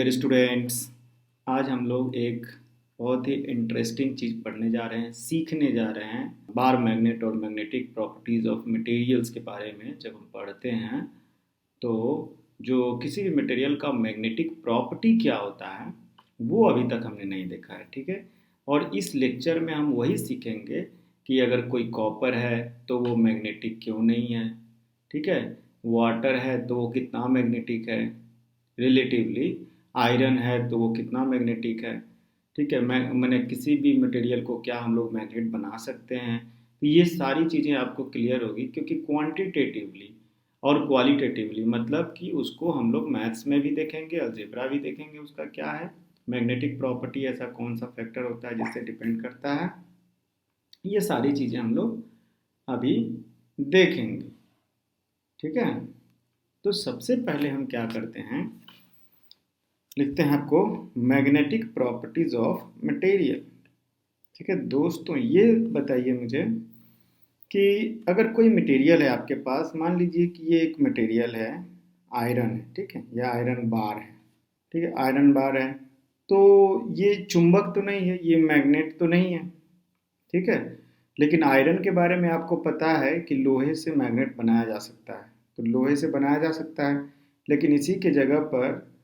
Dear students, आज हम लोग एक बहुत ही इंटरेस्टिंग चीज़ पढ़ने जा रहे हैं, सीखने जा रहे हैं। बार मैग्नेट और मैग्नेटिक प्रॉपर्टीज़ ऑफ मटेरियल्स के बारे में जब हम पढ़ते हैं तो जो किसी भी मटेरियल का मैग्नेटिक प्रॉपर्टी क्या होता है वो अभी तक हमने नहीं देखा है, ठीक है। और इस लेक्चर में हम वही सीखेंगे कि अगर कोई कॉपर है तो वो मैग्नेटिक क्यों नहीं है, ठीक है। वाटर है तो वो कितना मैग्नेटिक है रिलेटिवली, आयरन है तो वो कितना मैग्नेटिक है, ठीक है। मैंने किसी भी मटेरियल को क्या हम लोग मैग्नेट बना सकते हैं, तो ये सारी चीज़ें आपको क्लियर होगी क्योंकि क्वांटिटेटिवली और क्वालिटेटिवली मतलब कि उसको हम लोग मैथ्स में भी देखेंगे, अलजेब्रा भी देखेंगे, उसका क्या है मैग्नेटिक प्रॉपर्टी, ऐसा कौन सा फैक्टर होता है जिससे डिपेंड करता है। ये सारी चीज़ें हम लोग अभी देखेंगे, ठीक है। तो सबसे पहले हम क्या करते हैं, लिखते हैं आपको मैग्नेटिक प्रॉपर्टीज ऑफ मटेरियल, ठीक है। दोस्तों ये बताइए मुझे कि अगर कोई मटेरियल है आपके पास, मान लीजिए कि ये एक मटेरियल है, आयरन है, ठीक है, या आयरन बार है, ठीक है, आयरन बार है, तो ये चुंबक तो नहीं है, ये मैग्नेट तो नहीं है, ठीक है। लेकिन आयरन के बारे में आपको पता है कि लोहे से मैग्नेट बनाया जा सकता है, तो लोहे से बनाया जा सकता है। लेकिन इसी के जगह पर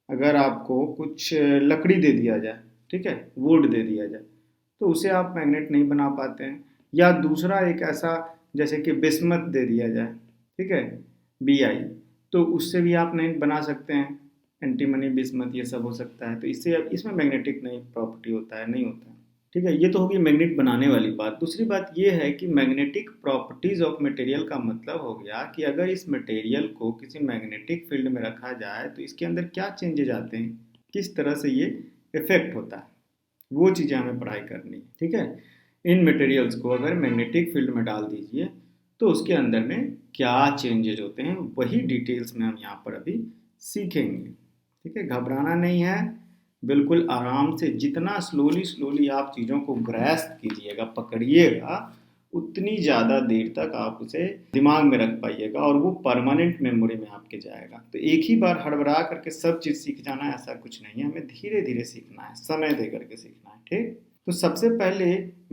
अगर आपको कुछ लकड़ी दे दिया जाए, ठीक है, वुड दे दिया जाए, तो उसे आप मैग्नेट नहीं बना पाते हैं। या दूसरा एक ऐसा जैसे कि बिस्मथ दे दिया जाए, ठीक है, Bi, तो उससे भी आप नहीं बना सकते हैं, एंटीमनी बिस्मथ ये सब हो सकता है, तो इससे इसमें मैग्नेटिक नहीं प्रॉपर्टी होता है, नहीं होता है, ठीक है। ये तो होगी मैग्नेट बनाने वाली बात। दूसरी बात ये है कि मैग्नेटिक प्रॉपर्टीज ऑफ मटेरियल का मतलब हो गया कि अगर इस मटेरियल को किसी मैग्नेटिक फील्ड में रखा जाए तो इसके अंदर क्या चेंजेज आते हैं, किस तरह से ये इफेक्ट होता है, वो चीज़ें हमें पढ़ाई करनी है, ठीक है। इन मटेरियल्स को अगर मैग्नेटिक फील्ड में डाल दीजिए तो उसके अंदर में क्या चेंजेज होते हैं वही डिटेल्स में हम यहाँ पर अभी सीखेंगे, ठीक है। घबराना नहीं है, बिल्कुल आराम से, जितना स्लोली आप चीज़ों को ग्रैस्प कीजिएगा, पकड़िएगा, उतनी ज़्यादा देर तक आप उसे दिमाग में रख पाइएगा और वो परमानेंट मेमोरी में आपके जाएगा। तो एक ही बार हड़बड़ा करके सब चीज़ सीख जाना है ऐसा कुछ नहीं है, हमें धीरे धीरे सीखना है, समय दे करके सीखना है, ठीक। तो सबसे पहले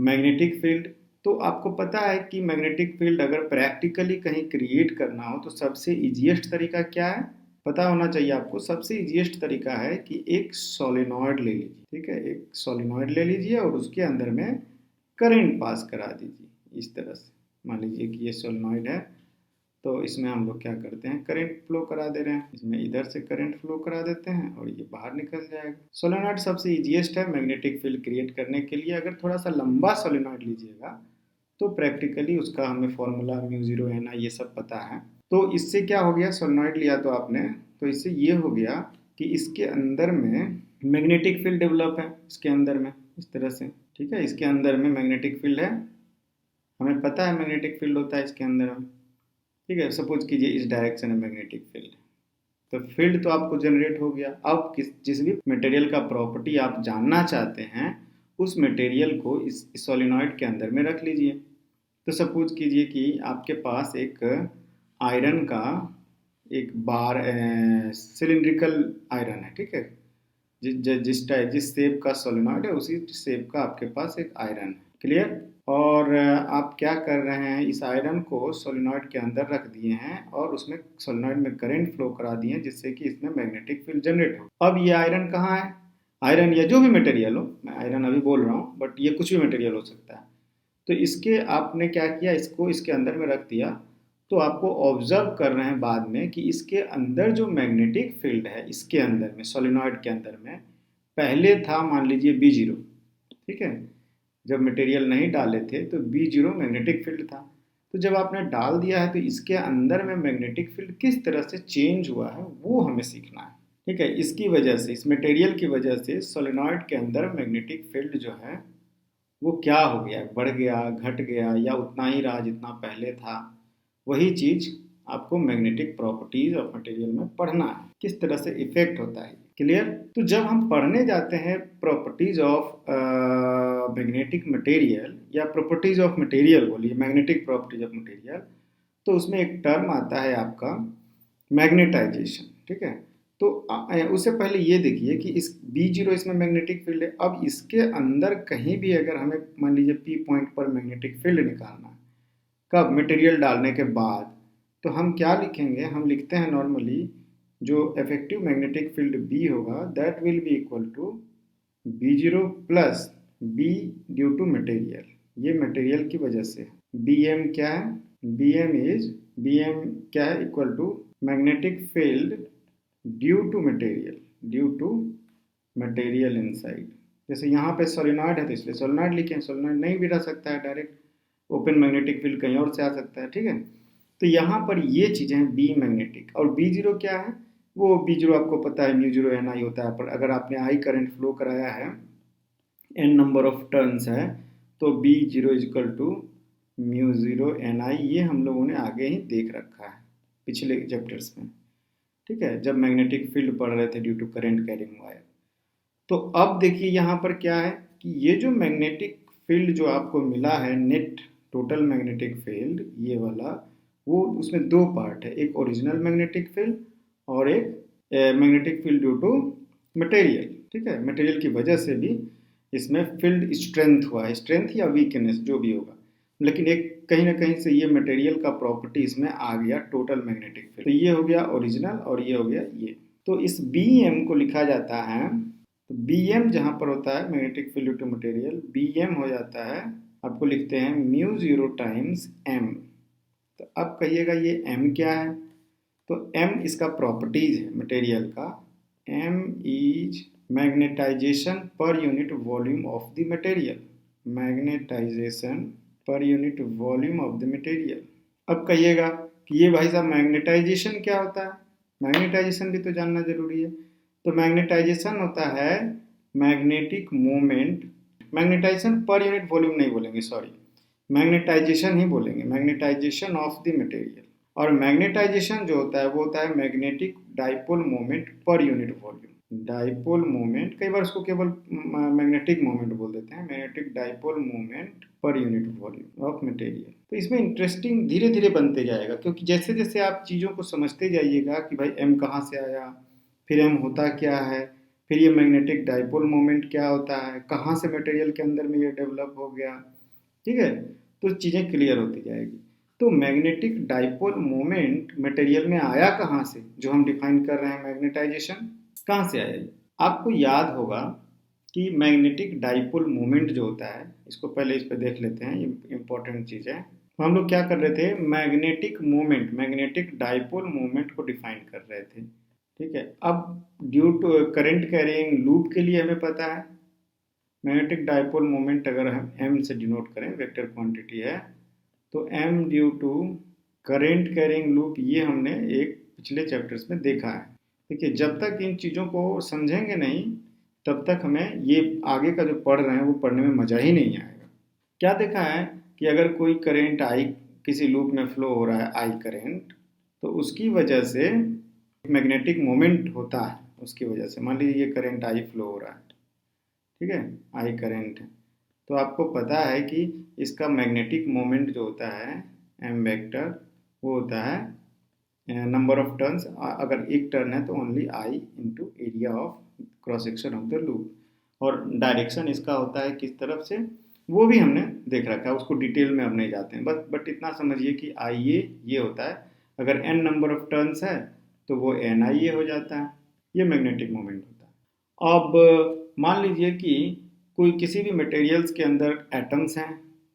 मैग्नेटिक फील्ड, तो आपको पता है कि मैग्नेटिक फील्ड अगर प्रैक्टिकली कहीं क्रिएट करना हो तो सबसे ईजीएस्ट तरीका क्या है, पता होना चाहिए आपको। सबसे इजीएस्ट तरीका है कि एक सोलेनॉइड ले लीजिए, ठीक है, एक सोलेनॉइड ले लीजिए और उसके अंदर में करंट पास करा दीजिए इस तरह से। मान लीजिए कि ये सोलेनॉइड है, तो इसमें हम लोग क्या करते हैं, करंट फ्लो करा दे रहे हैं, इसमें इधर से करंट फ्लो करा देते हैं और ये बाहर निकल जाएगा। सोलेनॉइड सबसे इजीएस्ट है मैग्नेटिक फील्ड क्रिएट करने के लिए। अगर थोड़ा सा लंबा सोलेनॉइड लीजिएगा तो प्रैक्टिकली उसका हमें फॉर्मूला म्यू0 एन आई ये सब पता है। तो इससे क्या हो गया, सोलेनॉइड लिया तो आपने, तो इससे ये हो गया कि इसके अंदर में मैग्नेटिक फील्ड डेवलप है, इसके अंदर में इस तरह से, ठीक है। इसके अंदर में मैग्नेटिक फील्ड है, हमें पता है मैग्नेटिक फील्ड होता है इसके अंदर में, ठीक है। सपोज कीजिए इस डायरेक्शन में मैग्नेटिक फील्ड, तो फील्ड तो आपको जनरेट हो गया। अब जिस भी मटेरियल का प्रॉपर्टी आप जानना चाहते हैं उस मटेरियल को इस सोलेनॉइड के अंदर में रख लीजिए। तो सपोज कीजिए कि आपके पास एक आयरन का एक बार सिलिंड्रिकल आयरन है, ठीक है, जिस शेप का सोलेनॉइड है उसी शेप का आपके पास एक आयरन है, क्लियर। और आप क्या कर रहे हैं, इस आयरन को सोलेनॉइड के अंदर रख दिए हैं और उसमें सोलेनॉइड में करंट फ्लो करा दिए हैं जिससे कि इसमें मैग्नेटिक फील्ड जनरेट हो। अब ये आयरन कहाँ है, आयरन या जो भी मटेरियल हो, मैं आयरन अभी बोल रहा हूँ बट ये कुछ भी मटेरियल हो सकता है, तो इसके आपने क्या किया, इसको इसके अंदर में रख दिया। तो आपको ऑब्जर्व कर रहे हैं बाद में कि इसके अंदर जो मैग्नेटिक फील्ड है, इसके अंदर में सोलेनॉइड के अंदर में पहले था मान लीजिए B0, ठीक है। जब मटेरियल नहीं डाले थे तो B0 मैग्नेटिक फील्ड था। तो जब आपने डाल दिया है तो इसके अंदर में मैग्नेटिक फील्ड किस तरह से चेंज हुआ है वो हमें सीखना है, ठीक है। इसकी वजह से, इस मटेरियल की वजह से सोलेनॉइड के अंदर मैग्नेटिक फील्ड जो है वो क्या हो गया, बढ़ गया, घट गया, या उतना ही रहा जितना पहले था। वही चीज़ आपको मैग्नेटिक प्रॉपर्टीज ऑफ मटेरियल में पढ़ना है, किस तरह से इफेक्ट होता है, क्लियर। तो जब हम पढ़ने जाते हैं प्रॉपर्टीज ऑफ मैग्नेटिक मटेरियल या प्रॉपर्टीज ऑफ मटेरियल, बोलिए मैग्नेटिक प्रॉपर्टीज ऑफ मटेरियल, तो उसमें एक टर्म आता है आपका मैग्नेटाइजेशन, ठीक है। तो उससे पहले ये देखिए कि इस B0 इसमें मैग्नेटिक फील्ड है। अब इसके अंदर कहीं भी अगर हमें मान लीजिए P पॉइंट पर मैग्नेटिक फील्ड निकालना है, कब? मटेरियल डालने के बाद। तो हम क्या लिखेंगे? हम लिखते हैं नॉर्मली जो इफेक्टिव मैग्नेटिक फील्ड B होगा that will be equal to B0 plus B due to material. ये मटेरियल की वजह से Bm क्या है? Bm क्या है? Equal to magnetic field due to material inside. जैसे यहाँ पे सोलेनॉइड है तो इसलिए सोलेनॉइड लिखें, सोलेनॉइड नहीं भी रह सकता है, डायरेक्ट ओपन मैग्नेटिक फील्ड कहीं और से आ सकता है, ठीक है। तो यहाँ पर ये चीज़ें हैं बी मैग्नेटिक। और B0 क्या है? वो B0 आपको पता है म्यू0 NI होता है, पर अगर आपने आई करंट फ्लो कराया है, n नंबर ऑफ टर्न्स है, तो B0 इजकल टू म्यू0 NI, ये हम लोगों ने आगे ही देख रखा है पिछले चैप्टर्स में, ठीक है, जब मैग्नेटिक फील्ड पढ़ रहे थे due to current carrying wire. तो अब देखिए यहाँ पर क्या है कि ये जो मैग्नेटिक फील्ड जो आपको मिला है, नेट टोटल मैग्नेटिक फील्ड ये वाला, वो उसमें दो पार्ट है, एक ओरिजिनल मैग्नेटिक फील्ड और एक magnetic field due to material, ठीक है। मटेरियल की वजह से भी इसमें फील्ड स्ट्रेंथ हुआ है, स्ट्रेंथ या वीकनेस जो भी होगा, लेकिन एक कहीं ना कहीं से ये मटेरियल का प्रॉपर्टी इसमें आ गया टोटल मैग्नेटिक फील्ड। तो ये हो गया ओरिजिनल और ये हो गया ये। तो इस Bm को लिखा जाता है, तो Bm जहाँ पर होता है magnetic field to material, Bm हो जाता है, आपको लिखते हैं म्यू0 टाइम्स m। तो अब कहिएगा ये m क्या है? तो m इसका प्रॉपर्टीज है मटेरियल का। m is magnetization per unit volume of the material, magnetization per unit volume of the material. अब कहिएगा कि ये भाई साहब मैग्नेटाइजेशन क्या होता है? मैग्नेटाइजेशन भी तो जानना जरूरी है। तो मैग्नेटाइजेशन होता है magnetic moment, magnetization per unit volume नहीं बोलेंगे, सॉरी, मैग्नेटाइजेशन ही बोलेंगे, मैग्नेटाइजेशन ऑफ द मटेरियल। और मैग्नेटाइजेशन जो होता है वो होता है magnetic dipole moment per unit volume. Dipole moment, कई बार उसको केवल मैग्नेटिक मोमेंट बोल देते हैं, magnetic dipole moment per unit volume of material. तो इसमें इंटरेस्टिंग धीरे धीरे बनते जाएगा, क्योंकि जैसे जैसे आप चीज़ों को समझते जाइएगा कि भाई m कहाँ से आया, फिर m होता क्या है, फिर ये मैग्नेटिक डाइपोल मोमेंट क्या होता है, कहाँ से मटेरियल के अंदर में ये डेवलप हो गया, ठीक है, तो चीज़ें क्लियर होती जाएगी। तो मैग्नेटिक डाइपोल मोमेंट मटेरियल में आया कहाँ से, जो हम डिफाइन कर रहे हैं मैग्नेटाइजेशन, कहाँ से आया? आपको याद होगा कि मैग्नेटिक डाइपोल मोमेंट जो होता है, इसको पहले इस पर देख लेते हैं, ये इंपॉर्टेंट चीज़ है। तो हम लोग क्या कर रहे थे? Magnetic moment, magnetic dipole moment को डिफाइन कर रहे थे, ठीक है। अब due to current carrying loop के लिए हमें पता है मैग्नेटिक डाइपोल मोमेंट अगर हम m से डिनोट करें, वेक्टर क्वांटिटी है, तो m due to current carrying loop, ये हमने एक पिछले चैप्टर्स में देखा है। देखिए, जब तक इन चीज़ों को समझेंगे नहीं तब तक हमें ये आगे का जो पढ़ रहे हैं वो पढ़ने में मज़ा ही नहीं आएगा। क्या देखा है कि अगर कोई करंट आई किसी लूप में फ्लो हो रहा है, आई करंट, तो उसकी वजह से मैग्नेटिक मोमेंट होता है, उसकी वजह से मान लीजिए ये करंट आई फ्लो हो रहा है, ठीक है, आई करंट है, तो आपको पता है कि इसका मैग्नेटिक मोमेंट जो होता है m वेक्टर, वो होता है नंबर ऑफ टर्न्स, अगर एक टर्न है तो only i into area of cross section of the loop, और डायरेक्शन इसका होता है किस तरफ से, वो भी हमने देख रखा है, उसको डिटेल में अब नहीं जाते हैं, बट इतना समझिए कि ये होता है, अगर n नंबर ऑफ टर्न्स है तो वो NIA हो जाता है, ये मैग्नेटिक मोमेंट होता है। अब मान लीजिए कि कोई किसी भी मटेरियल्स के अंदर एटम्स हैं,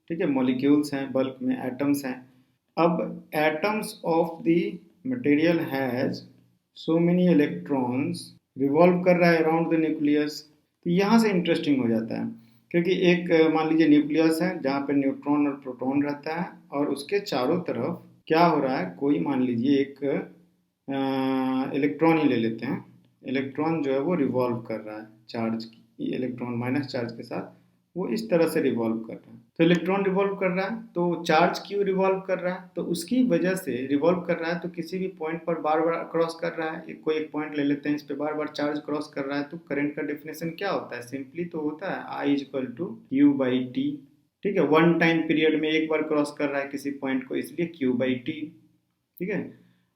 ठीक है, मॉलिक्यूल्स हैं, बल्क में एटम्स हैं। अब atoms of the material has so many electrons, revolve कर रहा है अराउंड द न्यूक्लियस। तो यहाँ से इंटरेस्टिंग हो जाता है, क्योंकि एक मान लीजिए न्यूक्लियस है जहाँ पे न्यूट्रॉन और प्रोटॉन रहता है, और उसके चारों तरफ क्या हो रहा है, कोई मान लीजिए एक इलेक्ट्रॉन ही ले लेते हैं, इलेक्ट्रॉन जो है वो रिवॉल्व कर रहा है चार्ज, इलेक्ट्रॉन माइनस चार्ज के साथ वो इस तरह से रिवॉल्व कर रहा है। तो इलेक्ट्रॉन रिवॉल्व कर रहा है, तो चार्ज क्यों रिवॉल्व कर रहा है, तो उसकी वजह से रिवॉल्व कर रहा है, तो किसी भी पॉइंट पर बार बार क्रॉस कर रहा है, कोई एक पॉइंट ले लेते हैं, इस पर बार बार चार्ज क्रॉस कर रहा है, तो करंट का डेफिनेशन क्या होता है, सिंपली तो होता है I equal to Q by T, ठीक है, वन टाइम पीरियड में एक बार क्रॉस कर रहा है किसी पॉइंट को, इसलिए क्यू बाई टी, ठीक है।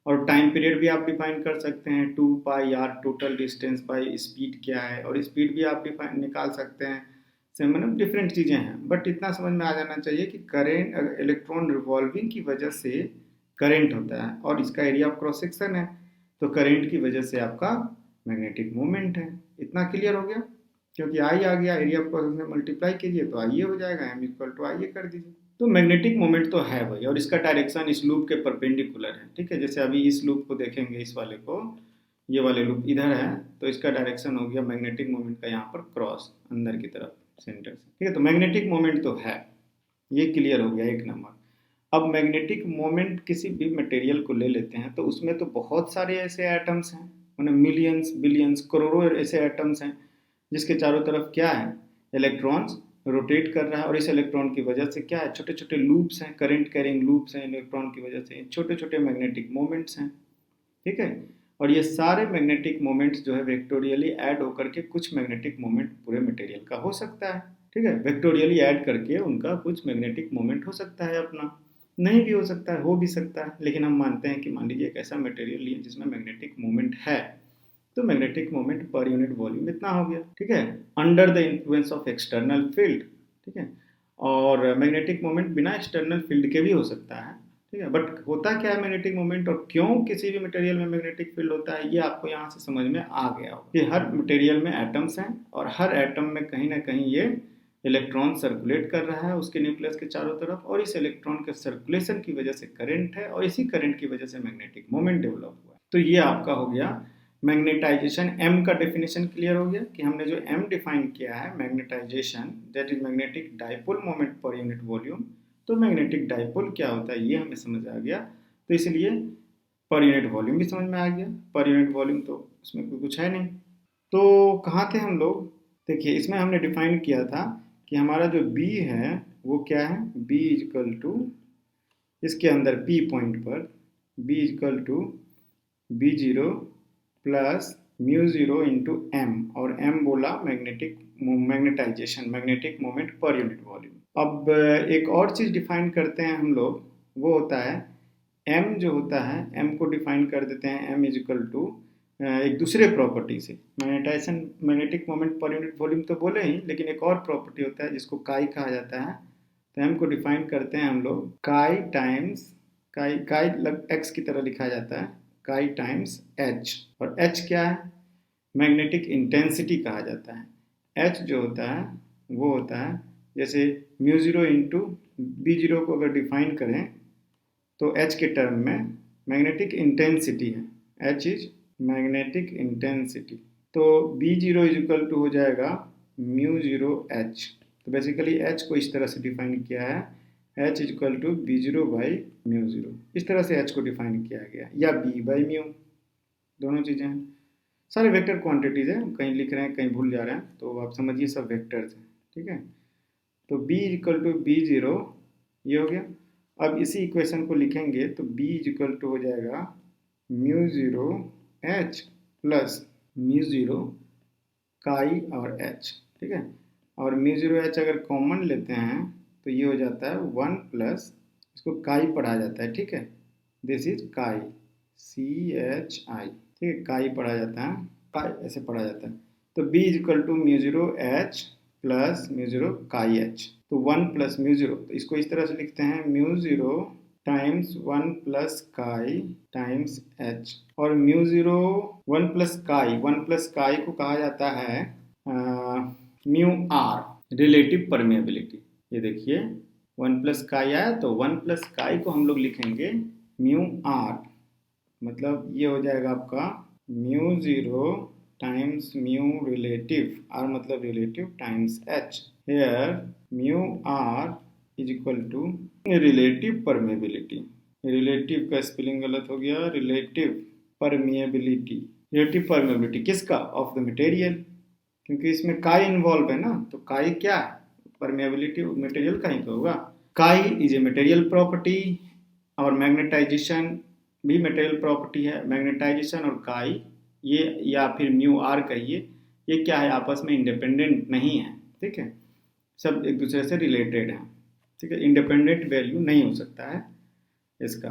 और टाइम पीरियड भी आप डिफाइन कर सकते हैं, 2 pi r total distance by speed क्या है, और स्पीड भी आप डिफाइन निकाल सकते हैं। से मतलब डिफरेंट चीज़ें हैं, बट इतना समझ में आ जाना चाहिए कि करेंट इलेक्ट्रॉन रिवॉल्विंग की वजह से करेंट होता है, और इसका एरिया ऑफ क्रॉस सेक्शन है, तो करेंट की वजह से आपका मैग्नेटिक मोमेंट है। इतना क्लियर हो गया, क्योंकि आई आ गया, area of cross section multiply कीजिए तो आई हो जाएगा, एम इक्वल टू आई कर दीजिए। तो मैग्नेटिक मोमेंट तो है भाई, और इसका डायरेक्शन इस लूप के परपेंडिकुलर है, ठीक है। जैसे अभी इस लूप को देखेंगे, इस वाले को, ये वाले लूप इधर है, तो इसका डायरेक्शन हो गया मैग्नेटिक मोमेंट का यहाँ पर क्रॉस अंदर की तरफ सेंटर से, ठीक है। तो मैग्नेटिक मोमेंट तो है, ये क्लियर हो गया 1 नंबर। अब मैग्नेटिक मोमेंट किसी भी मटेरियल को ले लेते हैं तो उसमें तो बहुत सारे ऐसे एटम्स हैं, मतलब मिलियंस बिलियंस करोड़ों ऐसे एटम्स हैं जिसके चारों तरफ क्या है, इलेक्ट्रॉन्स रोटेट कर रहा है, और इस इलेक्ट्रॉन की वजह से क्या है, छोटे छोटे लूप्स हैं, करंट कैरिंग लूप्स हैं इलेक्ट्रॉन की वजह से, छोटे छोटे मैग्नेटिक मोमेंट्स हैं, ठीक है। और ये सारे मैग्नेटिक मोमेंट्स जो है वेक्टोरियली ऐड होकर के कुछ मैग्नेटिक मोमेंट पूरे मटेरियल का हो सकता है, ठीक है। वेक्टोरियली ऐड करके उनका कुछ मैग्नेटिक मोमेंट हो सकता है अपना, नहीं भी हो सकता है, हो भी सकता है, लेकिन हम मानते हैं कि मान लीजिए एक ऐसा मटेरियल लिए जिसमें मैग्नेटिक मोमेंट है, तो magnetic moment per unit volume इतना हो गया, ठीक है, under the influence of external field, ठीक है। और मैग्नेटिक मोमेंट बिना एक्सटर्नल फील्ड के भी हो सकता है, ठीक है। बट होता क्या है मैग्नेटिक मोमेंट, और क्यों किसी भी मटेरियल में मैग्नेटिक फील्ड होता है, ये आपको यहाँ से समझ में आ गया होगा कि हर मटेरियल में एटम्स हैं, और हर एटम में कहीं ना कहीं ये इलेक्ट्रॉन सर्कुलेट कर रहा है उसके न्यूक्लियस के चारों तरफ, और इस इलेक्ट्रॉन के सर्कुलेशन की वजह से करंट है, और इसी करंट की वजह से मैग्नेटिक मोमेंट डेवलप हुआ है। तो ये आपका हो गया मैग्नेटाइजेशन। एम का डेफिनेशन क्लियर हो गया कि हमने जो एम डिफाइन किया है magnetization, that is magnetic dipole moment per unit volume. तो मैग्नेटिक डाइपोल क्या होता है ये हमें समझ आ गया, तो इसलिए पर यूनिट वॉल्यूम भी समझ में आ गया। पर यूनिट वॉल्यूम तो उसमें कुछ है नहीं। तो कहाँ थे हम लोग, देखिए इसमें हमने डिफाइन किया था कि हमारा जो बी है वो क्या है, बी इजकल टू, इसके अंदर पी पॉइंट पर B equal to B zero plus mu zero into M, और एम बोला magnetization, magnetic moment per unit volume. अब एक और चीज़ डिफाइन करते हैं हम लोग, वो होता है एम जो होता है, एम को डिफाइन कर देते हैं एम इजिकल टू एक दूसरे प्रॉपर्टी से, magnetization magnetic moment per unit volume तो बोले ही, लेकिन एक और प्रॉपर्टी होता है जिसको काई कहा जाता है। तो एम को डिफाइन करते हैं हम लोग काई टाइम्स, काई काई एक्स की तरह लिखा जाता है, काई टाइम्स एच, और एच क्या है, मैग्नेटिक इंटेंसिटी कहा जाता है। एच जो होता है वो होता है जैसे mu zero into B zero को अगर डिफाइन करें तो एच के टर्म में मैग्नेटिक इंटेंसिटी है, एच इज मैग्नेटिक इंटेंसिटी। तो B zero is equal to हो जाएगा म्यू जीरो एच। तो बेसिकली एच को इस तरह से डिफाइन किया है, H is equal to B zero by mu zero, इस तरह से एच को डिफाइन किया गया, या बी बाई म्यू, दोनों चीज़ें हैं। सारे वेक्टर क्वांटिटीज़ हैं, कहीं लिख रहे हैं कहीं भूल जा रहे हैं, तो आप समझिए सब वेक्टर्स हैं, ठीक है। तो b equal to B zero ये हो गया। अब इसी इक्वेशन को लिखेंगे तो b इक्वल टू हो जाएगा mu zero H plus mu zero काई और एच, ठीक है। और म्यू जीरो एच अगर कॉमन लेते हैं तो ये हो जाता है 1 प्लस, इसको काई पढ़ा जाता है, ठीक है, दिस इज काई, CHI, ठीक है, काई पढ़ा जाता है, काई ऐसे पढ़ा जाता है। तो b equal to mu zero H plus mu zero chi H, तो 1 प्लस म्यू जीरो, तो इसको इस तरह से लिखते हैं mu zero times 1 plus chi times H, और म्यू जीरो 1 प्लस काई को कहा जाता है म्यू आर, रिलेटिव परमेबिलिटी। ये देखिए 1 प्लस काई आया तो 1 प्लस काई को हम लोग लिखेंगे म्यू आर, मतलब ये हो जाएगा आपका mu zero times mu relative, r मतलब relative times h, here mu r is equal to relative permeability, relative का स्पेलिंग गलत हो गया, रिलेटिव परमेबिलिटी, रिलेटिव परमेबिलिटी किसका, ऑफ द मटेरियल, क्योंकि इसमें काई इन्वॉल्व है ना, तो काई क्या है, परमेबिलिटी मटेरियल का ही तो होगा। काई इज ए मटेरियल प्रॉपर्टी, और मैग्नेटाइजेशन भी मटेरियल प्रॉपर्टी है। मैग्नेटाइजेशन और काई ये, या फिर म्यू आर कहिए, ये क्या है, आपस में इंडिपेंडेंट नहीं है, ठीक है, सब एक दूसरे से रिलेटेड हैं, ठीक है, इंडिपेंडेंट वैल्यू नहीं हो सकता है इसका।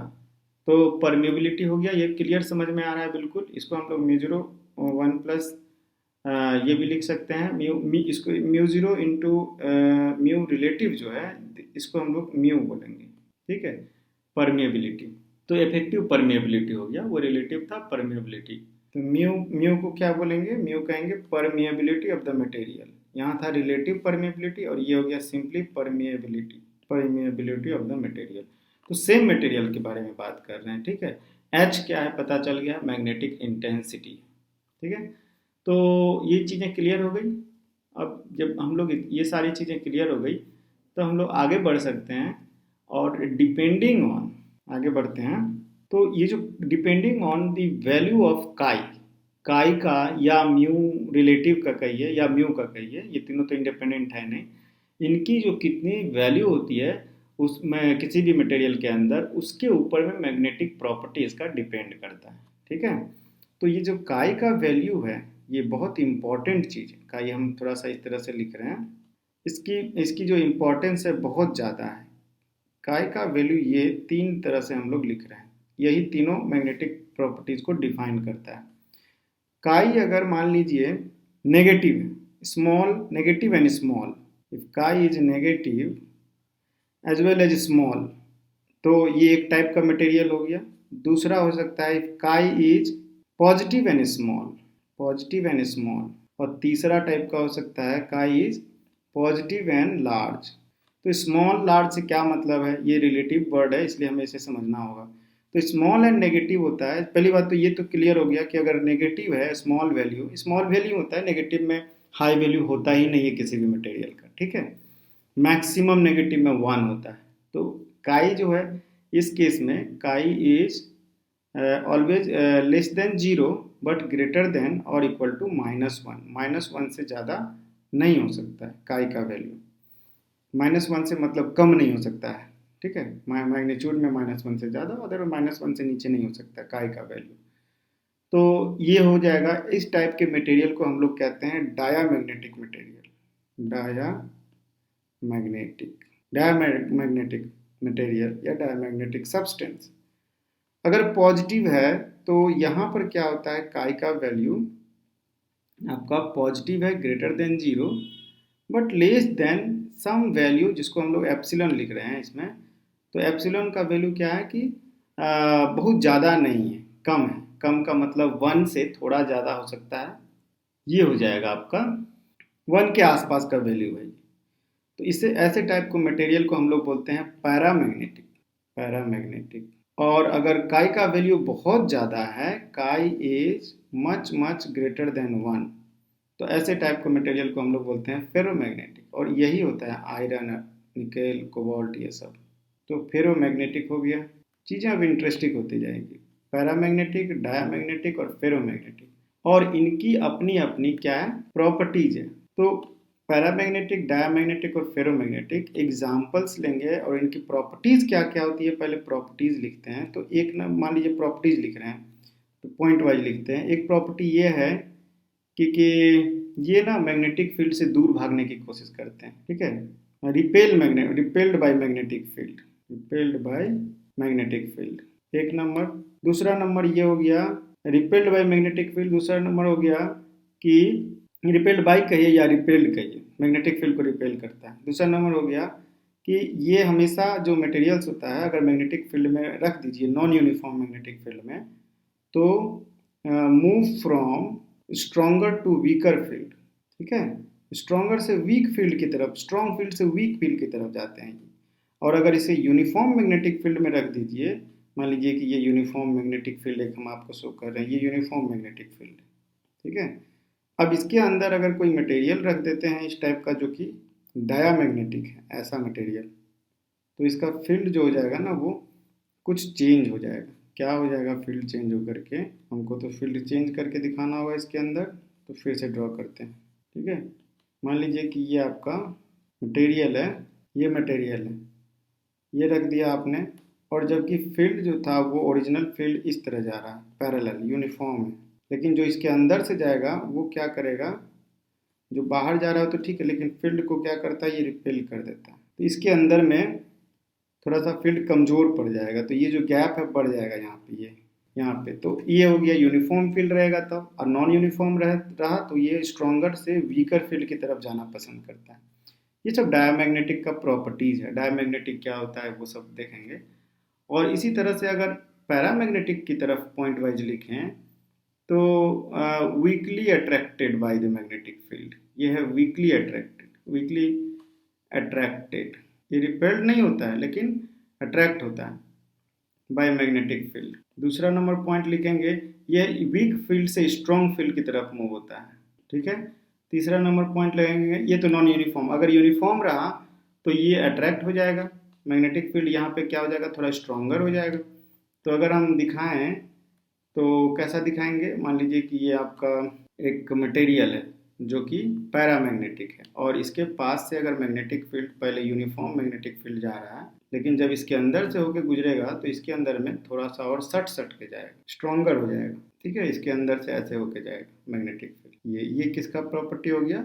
तो परमेबिलिटी हो गया, ये क्लियर समझ में आ रहा है बिल्कुल। इसको हम लोग म्यू जीरो 1 प्लस ये भी लिख सकते हैं इसको mu zero into mu relative जो है इसको हम लोग म्यू बोलेंगे, ठीक है, परमेबिलिटी। तो इफेक्टिव परमेबिलिटी हो गया, वो रिलेटिव था परमेबिलिटी। तो म्यू म्यू को क्या बोलेंगे, म्यू कहेंगे परमेबिलिटी ऑफ द मटेरियल। यहाँ था रिलेटिव परमेबिलिटी और ये हो गया simply permeability, permeability of the material. तो सेम मटेरियल के बारे में बात कर रहे हैं, ठीक है। एच क्या है पता चल गया, मैग्नेटिक इंटेंसिटी, ठीक है। तो ये चीज़ें क्लियर हो गई। अब जब हम लोग ये सारी चीज़ें क्लियर हो गई तो हम लोग आगे बढ़ सकते हैं और डिपेंडिंग ऑन, आगे बढ़ते हैं। तो ये जो depending on the value of काई का या म्यू रिलेटिव का कहिए या म्यू का कहिए, ये तीनों तो इंडिपेंडेंट है नहीं, इनकी जो कितनी वैल्यू होती है उसमें किसी भी मटेरियल के अंदर, उसके ऊपर में मैग्नेटिक प्रॉपर्टी इसका डिपेंड करता है, ठीक है। तो ये जो काई का वैल्यू है ये बहुत इंपॉर्टेंट चीज़ है। काई हम थोड़ा सा इस तरह से लिख रहे हैं, इसकी इसकी जो इम्पोर्टेंस है बहुत ज़्यादा है। काई का वैल्यू ये 3 तरह से हम लोग लिख रहे हैं, यही तीनों मैग्नेटिक प्रॉपर्टीज़ को डिफाइन करता है। काई अगर मान लीजिए नेगेटिव है, small negative and small, if chi is negative as well as small, तो ये एक टाइप का मटेरियल हो गया। दूसरा हो सकता है काई is positive and small, positive and small. और तीसरा टाइप का हो सकता है काई इज पॉजिटिव एंड लार्ज। तो स्मॉल लार्ज से क्या मतलब है, ये रिलेटिव वर्ड है इसलिए हमें इसे समझना होगा। तो स्मॉल एंड नेगेटिव होता है, पहली बात तो ये तो क्लियर हो गया कि अगर नेगेटिव है स्मॉल वैल्यू होता है, नेगेटिव में हाई वैल्यू होता ही नहीं है किसी भी मटेरियल का, ठीक है। मैक्सिमम नेगेटिव में 1 होता है। तो काई जो है इस केस में काई is always less than 0 but greater than और इक्वल टू -1। -1 से ज़्यादा नहीं हो सकता है काई का वैल्यू, -1 से मतलब कम नहीं हो सकता है, ठीक है। मैग्नीट्यूड में -1 से ज़्यादा, अदर -1 से नीचे नहीं हो सकता काई का वैल्यू। तो ये हो जाएगा, इस टाइप के मटेरियल को हम लोग कहते हैं डायामैग्नेटिक मटेरियल, डायामैग्नेटिक मटेरियल या डायामैग्नेटिक सब्सटेंस। अगर पॉजिटिव है तो यहाँ पर क्या होता है, काई का वैल्यू आपका पॉजिटिव है greater than 0 but less than some value, जिसको हम लोग एप्सिलॉन लिख रहे हैं इसमें। तो एप्सिलॉन का वैल्यू क्या है कि बहुत ज़्यादा नहीं है, कम है। कम का मतलब 1 से थोड़ा ज़्यादा हो सकता है, ये हो जाएगा आपका 1 के आसपास का वैल्यू है। तो इससे ऐसे टाइप को मटेरियल को हम लोग बोलते हैं पैरामैग्नेटिक। और अगर काई का वैल्यू बहुत ज़्यादा है, काई is much much greater than 1, तो ऐसे टाइप के मटेरियल को हम लोग बोलते हैं फेरोमैग्नेटिक। और यही होता है आयरन, निकेल, कोबाल्ट, ये सब। तो फेरोमैग्नेटिक हो गया। चीज़ें अब इंटरेस्टिंग होती जाएंगी, पैरामैग्नेटिक, डायामैग्नेटिक और फेरोमैग्नेटिक, और इनकी अपनी अपनी क्या है प्रॉपर्टीज है। तो पैरामैग्नेटिक, डायामैग्नेटिक और फेरोमैग्नेटिक एग्जाम्पल्स लेंगे और इनकी प्रॉपर्टीज़ क्या क्या होती है, पहले प्रॉपर्टीज़ लिखते हैं। तो एक ना मान लीजिए प्रॉपर्टीज़ लिख रहे हैं तो पॉइंट वाइज लिखते हैं। एक प्रॉपर्टी ये है कि ये ना मैग्नेटिक फील्ड से दूर भागने की कोशिश करते हैं, ठीक है। Repelled by magnetic field, repelled by magnetic field, एक नंबर। दूसरा नंबर ये हो गया रिपेल्ड बाय मैग्नेटिक फील्ड। दूसरा नंबर हो गया कि रिपेल्ड बाय कहिए या रिपेल्ड कहिए, मैग्नेटिक फील्ड को रिपेल करता है। दूसरा नंबर हो गया कि ये हमेशा जो मटेरियल्स होता है अगर मैग्नेटिक फील्ड में रख दीजिए, नॉन यूनिफॉर्म मैग्नेटिक फील्ड में, तो move from stronger to weaker field, ठीक है। स्ट्रॉन्गर से वीक फील्ड की तरफ, स्ट्रॉन्ग फील्ड से वीक फील्ड की तरफ जाते हैं। और अगर इसे यूनिफॉर्म मैग्नेटिक फील्ड में रख दीजिए, मान लीजिए कि ये यूनिफॉर्म मैग्नेटिक फील्ड एक हम आपको शो कर रहे हैं, ये यूनिफॉर्म मैग्नेटिक फील्ड, ठीक है। अब इसके अंदर अगर कोई मटेरियल रख देते हैं इस टाइप का जो कि डायामैग्नेटिक है, ऐसा मटेरियल, तो इसका फील्ड जो हो जाएगा ना वो कुछ चेंज हो जाएगा। क्या हो जाएगा, फील्ड चेंज हो करके, हमको तो फील्ड चेंज करके दिखाना होगा इसके अंदर। तो फिर से ड्रॉ करते हैं, ठीक है। मान लीजिए कि ये आपका मटेरियल है, ये मटेरियल है, ये रख दिया आपने, और जबकि फील्ड जो था वो ओरिजिनल फील्ड इस तरह जा रहा है, पैरेलल यूनिफॉर्म है। लेकिन जो इसके अंदर से जाएगा वो क्या करेगा, जो बाहर जा रहा है तो ठीक है, लेकिन फील्ड को क्या करता है, ये रिपेल कर देता है। तो इसके अंदर में थोड़ा सा फील्ड कमज़ोर पड़ जाएगा, तो ये जो गैप है बढ़ जाएगा यहाँ पे, ये यहाँ पे। तो ये हो गया यूनिफॉर्म फील्ड रहेगा तब, और नॉन यूनिफॉर्म रहा तो ये स्ट्रॉन्गर से वीकर फील्ड की तरफ जाना पसंद करता है। ये सब डायमैग्नेटिक का प्रॉपर्टीज़ है। डायमैग्नेटिक क्या होता है वो सब देखेंगे। और इसी तरह से अगर पैरामैग्नेटिक की तरफ पॉइंट वाइज लिखें तो weekly attracted by the magnetic field, ये है वीकली अट्रैक्टेड। वीकली अट्रैक्टेड, ये रिपेल्ड नहीं होता है लेकिन अट्रैक्ट होता है बाय मैग्नेटिक फील्ड। दूसरा नंबर पॉइंट लिखेंगे, ये वीक फील्ड से स्ट्रॉन्ग फील्ड की तरफ मूव होता है, ठीक है। तीसरा नंबर पॉइंट लगेंगे, ये तो नॉन यूनिफॉर्म। अगर यूनिफॉर्म रहा तो ये अट्रैक्ट हो जाएगा, मैग्नेटिक फील्ड यहाँ पे क्या हो जाएगा, थोड़ा स्ट्रॉन्गर हो जाएगा। तो अगर हम दिखाएं तो कैसा दिखाएंगे, मान लीजिए कि ये आपका एक मटेरियल है जो कि पैरामैग्नेटिक है, और इसके पास से अगर मैग्नेटिक फील्ड, पहले यूनिफॉर्म मैग्नेटिक फील्ड जा रहा है, लेकिन जब इसके अंदर से होकर गुजरेगा तो इसके अंदर में थोड़ा सा और सट के जाएगा, स्ट्रॉन्गर हो जाएगा, ठीक है। इसके अंदर से ऐसे होके जाएगा मैग्नेटिक फील्ड। ये किसका प्रॉपर्टी हो गया,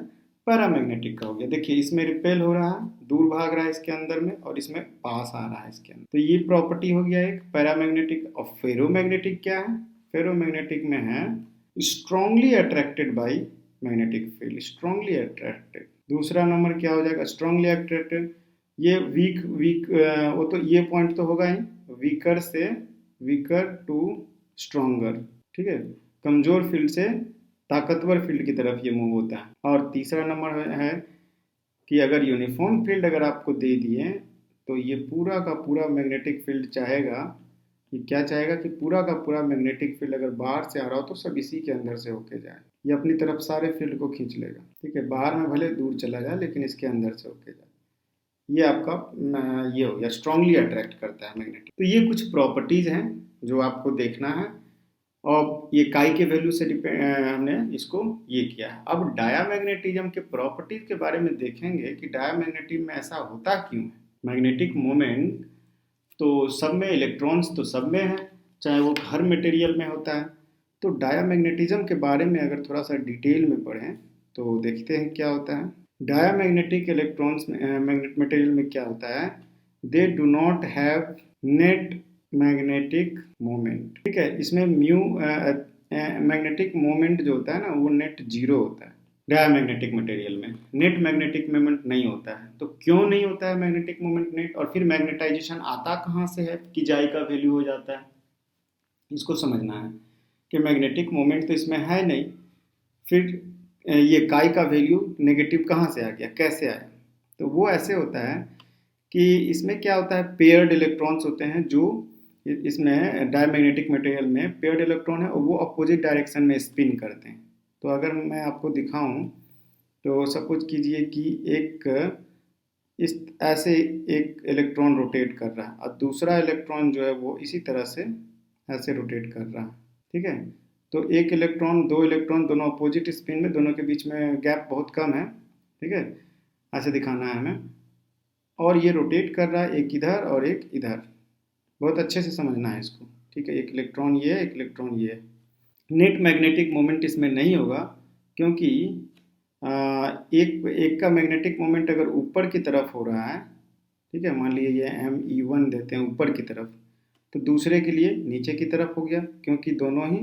पैरामैग्नेटिक का हो गया। देखिए इसमें रिपेल हो रहा है, दूर भाग रहा है इसके अंदर में, और इसमें पास आ रहा है इसके अंदर। तो ये प्रॉपर्टी हो गया एक पैरामैग्नेटिक। और फेरोमैग्नेटिक क्या है, फेरोमैग्नेटिक में है strongly attracted by magnetic field, strongly attracted. दूसरा नंबर क्या हो जाएगा, स्ट्रांगली अट्रैक्टेड। ये वीक वो तो ये पॉइंट तो होगा ही, वीकर से वीकर टू स्ट्रॉन्गर, ठीक है। कमजोर फील्ड से ताकतवर फील्ड की तरफ ये मूव होता है। और तीसरा नंबर है कि अगर यूनिफॉर्म फील्ड अगर आपको दे दिए तो ये पूरा का पूरा मैग्नेटिक फील्ड चाहेगा, ये क्या चाहेगा कि पूरा का पूरा मैग्नेटिक फील्ड अगर बाहर से आ रहा हो तो सब इसी के अंदर से होके जाए, ये अपनी तरफ सारे फील्ड को खींच लेगा, ठीक है। बाहर में भले दूर चला जाए लेकिन इसके अंदर से होके जाए। ये आपका ये हो गया, स्ट्रांगली अट्रैक्ट करता है मैग्नेटिक। तो ये कुछ प्रॉपर्टीज़ हैं जो आपको देखना है, और ये काई के वैल्यू से हमने इसको ये किया है। अब डायामैग्नेटिज्म के प्रॉपर्टीज के बारे में देखेंगे कि डायामैग्नेटिज्म में ऐसा होता क्यों है। मैग्नेटिक मोमेंट तो सब में, इलेक्ट्रॉन्स तो सब में है, चाहे वो हर मटेरियल में होता है। तो डायामैग्नेटिज्म के बारे में अगर थोड़ा सा डिटेल में पढ़ें तो देखते हैं क्या होता है। डायामैग्नेटिक इलेक्ट्रॉन्स मैग्नेट मटेरियल में क्या होता है, they do not have net magnetic moment, ठीक है। इसमें म्यू मैग्नेटिक मोमेंट जो होता है ना वो नेट जीरो होता है। डायामैग्नेटिक मटेरियल में नेट मैग्नेटिक मोमेंट नहीं होता है। तो क्यों नहीं होता है मैग्नेटिक मोमेंट नेट, और फिर मैग्नेटाइजेशन आता कहाँ से है कि जाई का वैल्यू हो जाता है, इसको समझना है कि मैग्नेटिक मोमेंट तो इसमें है नहीं, फिर ये काई का वैल्यू नेगेटिव कहाँ से आ गया, कैसे आया। तो वो ऐसे होता है कि इसमें क्या होता है, पेयर्ड इलेक्ट्रॉन्स होते हैं जो इसमें डायमैग्नेटिक मटेरियल में पेयर्ड इलेक्ट्रॉन है और वो अपोजिट डायरेक्शन में स्पिन करते हैं। तो अगर मैं आपको दिखाऊं तो सपोज कीजिए कि एक इस ऐसे एक इलेक्ट्रॉन रोटेट कर रहा है और दूसरा इलेक्ट्रॉन जो है वो इसी तरह से ऐसे रोटेट कर रहा है, ठीक है। तो एक इलेक्ट्रॉन, दो इलेक्ट्रॉन दोनों अपोजिट स्पिन में, दोनों के बीच में गैप बहुत कम है, ठीक है। ऐसे दिखाना है हमें, और ये रोटेट कर रहा है एक इधर और एक इधर, बहुत अच्छे से समझना है इसको, ठीक है। एक इलेक्ट्रॉन ये है, एक इलेक्ट्रॉन ये है। नेट मैग्नेटिक मोमेंट इसमें नहीं होगा क्योंकि एक का मैग्नेटिक मोमेंट अगर ऊपर की तरफ हो रहा है, ठीक है, मान लीजिए ये ME1 देते हैं ऊपर की तरफ, तो दूसरे के लिए नीचे की तरफ हो गया क्योंकि दोनों ही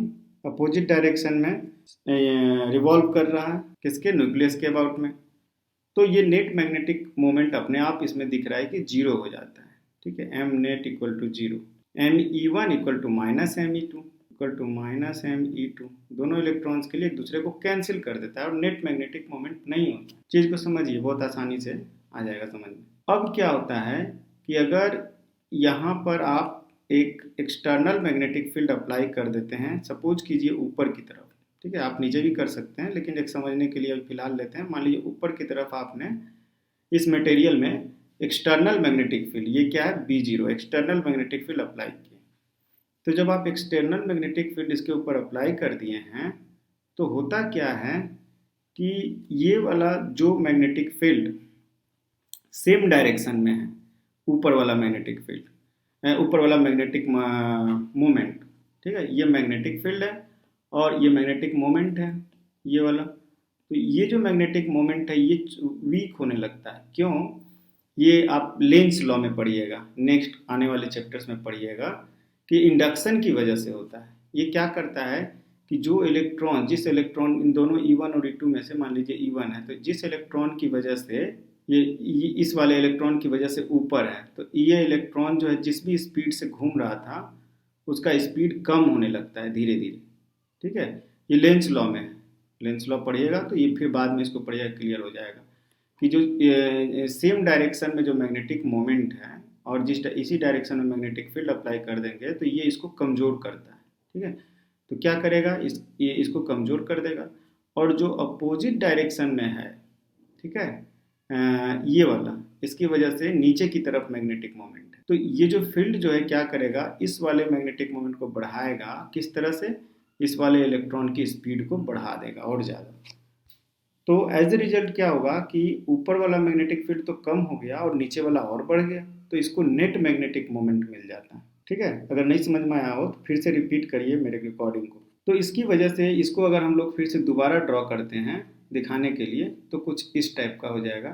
अपोजिट डायरेक्शन में रिवॉल्व कर रहा है, किसके, न्यूक्लियस के अबाउट में। तो ये नेट मैग्नेटिक मोमेंट अपने आप इसमें दिख रहा है कि जीरो हो जाता है, ठीक है। M net equal to zero, ME1 equal to minus ME2 equal to minus ME2, दोनों इलेक्ट्रॉन्स के लिए एक दूसरे को कैंसिल कर देता है और नेट मैग्नेटिक मोमेंट नहीं होता। चीज़ को समझिए, बहुत आसानी से आ जाएगा समझ में। अब क्या होता है कि अगर यहाँ पर आप एक एक्सटर्नल मैग्नेटिक फील्ड अप्लाई कर देते हैं, सपोज कीजिए ऊपर की तरफ, ठीक है, आप नीचे भी कर सकते हैं लेकिन एक समझने के लिए फिलहाल लेते हैं। मान लीजिए ऊपर की तरफ आपने इस मटेरियल में एक्सटर्नल मैग्नेटिक फील्ड, ये क्या है B0, external magnetic field apply किए। तो जब आप एक्सटर्नल मैग्नेटिक फील्ड इसके ऊपर अप्लाई कर दिए हैं तो होता क्या है कि ये वाला जो मैग्नेटिक फील्ड सेम डायरेक्शन में है, ऊपर वाला मैग्नेटिक फील्ड, ऊपर वाला मैग्नेटिक मोमेंट, ठीक है, ये मैग्नेटिक फील्ड है और ये मैग्नेटिक मोमेंट है ये वाला। तो ये जो मैग्नेटिक मोमेंट है ये वीक होने लगता है। क्यों, ये आप लेंस लॉ में पढ़िएगा, नेक्स्ट आने वाले चैप्टर्स में पढ़िएगा कि इंडक्शन की वजह से होता है। ये क्या करता है कि जो इलेक्ट्रॉन, जिस इलेक्ट्रॉन इन दोनों E1 और E2 में से मान लीजिए E1 है, तो जिस इलेक्ट्रॉन की वजह से ये इस वाले इलेक्ट्रॉन की वजह से ऊपर है, तो ये इलेक्ट्रॉन जो है जिस भी स्पीड से घूम रहा था उसका स्पीड कम होने लगता है धीरे धीरे। ठीक है, ये लेंस लॉ में है। लेंस लॉ पढ़िएगा तो ये फिर बाद में इसको पढ़िएगा, क्लियर हो जाएगा कि जो सेम डायरेक्शन में जो मैग्नेटिक मोमेंट है और जिस इसी डायरेक्शन में मैग्नेटिक फील्ड अप्लाई कर देंगे तो ये इसको कमज़ोर करता है। ठीक है, तो क्या करेगा, ये इसको कमज़ोर कर देगा। और जो अपोजिट डायरेक्शन में है, ठीक है, ये वाला, इसकी वजह से नीचे की तरफ मैग्नेटिक मोमेंट है, तो ये जो फील्ड जो है क्या करेगा, इस वाले मैग्नेटिक मोमेंट को बढ़ाएगा। किस तरह से, इस वाले इलेक्ट्रॉन की स्पीड को बढ़ा देगा और ज़्यादा। तो एज ए रिजल्ट क्या होगा कि ऊपर वाला मैग्नेटिक फील्ड तो कम हो गया और नीचे वाला और बढ़ गया, तो इसको नेट मैग्नेटिक मोमेंट मिल जाता है। ठीक है, अगर नहीं समझ में आया हो तो फिर से रिपीट करिए मेरे रिकॉर्डिंग को। तो इसकी वजह से इसको अगर हम लोग फिर से दोबारा ड्रॉ करते हैं दिखाने के लिए, तो कुछ इस टाइप का हो जाएगा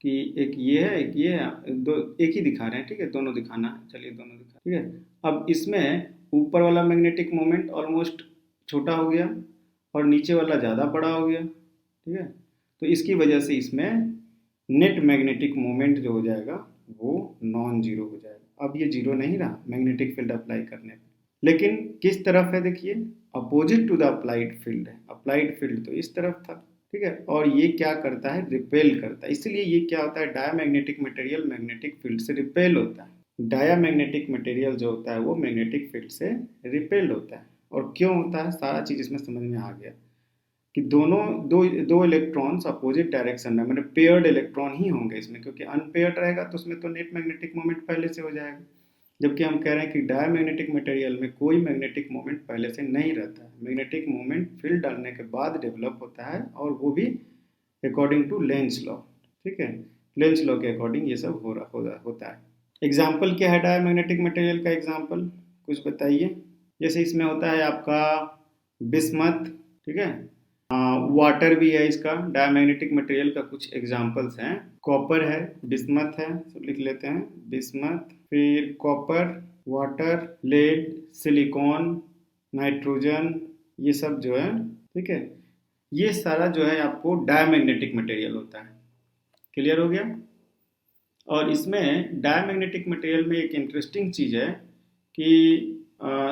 कि एक ये है, एक ये है, दो एक ही दिखा रहे हैं। ठीक है, दोनों दिखाना है, चलिए दोनों दिखा। ठीक है, अब इसमें ऊपर वाला मैग्नेटिक मोमेंट ऑलमोस्ट छोटा हो गया और नीचे वाला ज़्यादा बड़ा हो गया। ठीक है, तो इसकी वजह से इसमें नेट मैग्नेटिक मोमेंट जो हो जाएगा वो नॉन जीरो हो जाएगा। अब ये जीरो नहीं रहा मैग्नेटिक फील्ड अप्लाई करने पे, लेकिन किस तरफ है देखिए, opposite to the applied field है। अप्लाइड फील्ड तो इस तरफ था। ठीक है, और ये क्या करता है, रिपेल करता है। इसलिए ये क्या होता है, डायामैग्नेटिक मटेरियल मैग्नेटिक फील्ड से रिपेल होता है। डायामैग्नेटिक मटेरियल जो होता है वो मैग्नेटिक फील्ड से रिपेल होता है। और क्यों होता है, सारा चीज़ इसमें समझ में आ गया कि दोनों दो इलेक्ट्रॉन्स अपोजिट डायरेक्शन में, मतलब पेयर्ड इलेक्ट्रॉन ही होंगे इसमें, क्योंकि अनपेयर्ड रहेगा तो उसमें तो नेट मैग्नेटिक मोमेंट पहले से हो जाएगा। जबकि हम कह रहे हैं कि डायमैग्नेटिक मटेरियल में कोई मैग्नेटिक मोमेंट पहले से नहीं रहता है। मैग्नेटिक मोमेंट फील्ड डालने के बाद डेवलप होता है, और वो भी अकॉर्डिंग टू लेंस लॉ। ठीक है, लेंस लॉ के अकॉर्डिंग ये सब होता है। एग्जाम्पल क्या है डायमैग्नेटिक मटेरियल का, एग्जाम्पल कुछ बताइए। जैसे इसमें होता है आपका बिस्मथ, ठीक है, वाटर भी है इसका। डायमैग्नेटिक मटेरियल का कुछ एग्जांपल्स हैं, कॉपर है, बिस्मथ है, सब लिख लेते हैं, बिस्मथ, फिर copper, water, lead, silicon, nitrogen, ये सब जो है, ठीक है, ये सारा जो है आपको डायमैग्नेटिक मटेरियल होता है। क्लियर हो गया। और इसमें डायमैग्नेटिक मटेरियल में एक इंटरेस्टिंग चीज़ है कि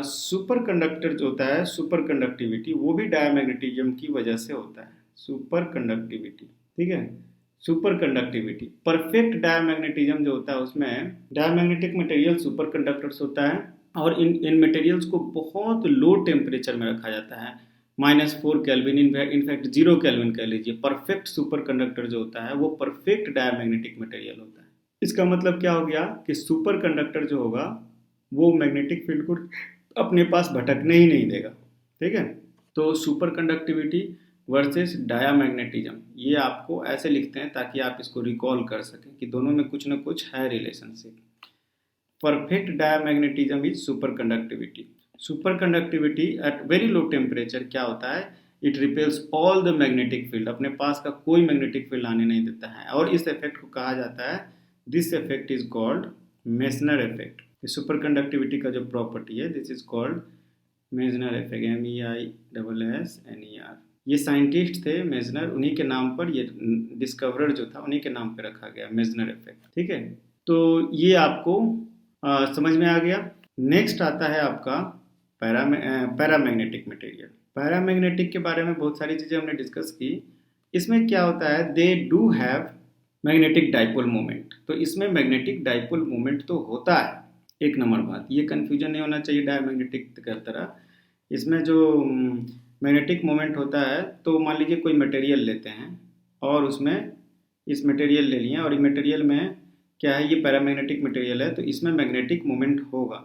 सुपर कंडक्टर जो होता है, सुपर कंडक्टिविटी, वो भी डायमैग्नेटिज्म की वजह से होता है। सुपर कंडक्टिविटी, ठीक है, सुपर कंडक्टिविटी। परफेक्ट डायमैग्नेटिज्म जो होता है उसमें डायमैग्नेटिक मटेरियल सुपर कंडक्टर्स होता है, और इन मटेरियल्स को बहुत लो टेम्परेचर में रखा जाता है, -4 केल्विन, इनफैक्ट 0 केल्विन कह लीजिए। परफेक्ट सुपर कंडक्टर जो होता है वो परफेक्ट डायमैग्नेटिक मटेरियल होता है। इसका मतलब क्या हो गया कि सुपर कंडक्टर जो होगा वो मैग्नेटिक फील्ड को अपने पास भटकने ही नहीं देगा। ठीक है, तो सुपर कंडक्टिविटी वर्सेस डायामैग्नेटिज्म, ये आपको ऐसे लिखते हैं ताकि आप इसको रिकॉल कर सकें कि दोनों में कुछ ना कुछ है relationship. Perfect diamagnetism is super conductivity. Super conductivity at very low temperature क्या होता है, it repels all the magnetic field, अपने पास का कोई मैग्नेटिक फील्ड आने नहीं देता है। और इस इफेक्ट को कहा जाता है, this effect is called Meissner effect. Super conductivity का जो प्रॉपर्टी है, this is called Meissner effect, MEISSNER। ये साइंटिस्ट थे मेसनर, उन्हीं के नाम पर, ये डिस्कवरर जो था उन्हीं के नाम पर रखा गया मेसनर इफेक्ट। ठीक है, तो ये आपको समझ में आ गया। नेक्स्ट आता है आपका पैरामैग्नेटिक मटेरियल। पैरामैग्नेटिक के बारे में बहुत सारी चीज़ें हमने डिस्कस की। इसमें क्या होता है, they do have magnetic dipole moment. तो इसमें मैग्नेटिक डाइपोल मोमेंट तो होता है, एक नंबर बात, ये कन्फ्यूजन नहीं होना चाहिए डायमैग्नेटिक की तरह। इसमें जो मैग्नेटिक मोमेंट होता है, तो मान लीजिए कोई मटेरियल लेते हैं और उसमें इस मटेरियल ले लिए, और ये मटेरियल में क्या है, ये पैरामैग्नेटिक मटेरियल है, तो इसमें मैग्नेटिक मोमेंट होगा।